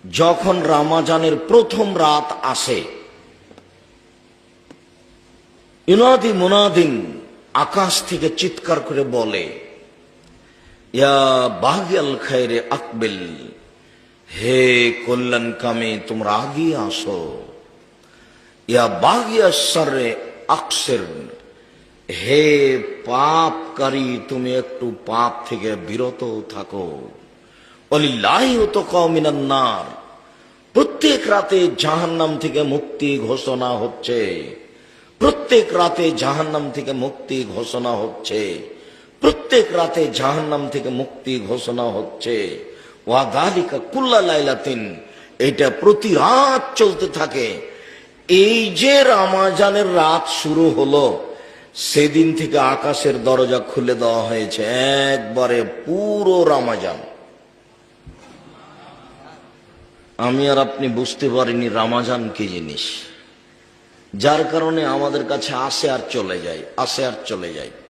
যখন রমজানের প্রথম রাত আসে, ইউনাদি মুনাদিন, আকাশ থেকে চিৎকার করে বলে, ইয়া বাগিয়াল খায়রে আকবিল, হে কল্যাণকামী তোমরা আগিয়ে আসো। ইয়া বাগিয়া শাররে আকসির, হে পাপকারী তুমি একটু পাপ থেকে বিরত থাকো। ওয়ালিল্লাহি উতকা মিনান নার, প্রত্যেক রাতে জাহান্নাম থেকে মুক্তি ঘোষণা হচ্ছে, প্রত্যেক রাতে জাহান্নাম থেকে মুক্তি ঘোষণা হচ্ছে, প্রত্যেক রাতে জাহান্নাম থেকে মুক্তি ঘোষণা হচ্ছে। ওয়া যালিকা কুল্লা লাইলাতিন, এটা প্রতি রাত চলতে থাকে। এই যে রমজানের রাত শুরু হলো, সেদিন থেকে আকাশের দরজা খুলে দেওয়া হয়েছে একবারে পুরো রমজান। আমি আর আপনি বুঝতে পারিনি রমজান কি জিনিস, যার কারণে আমাদের কাছে আসে আর চলে যায়, আসে আর চলে যায়।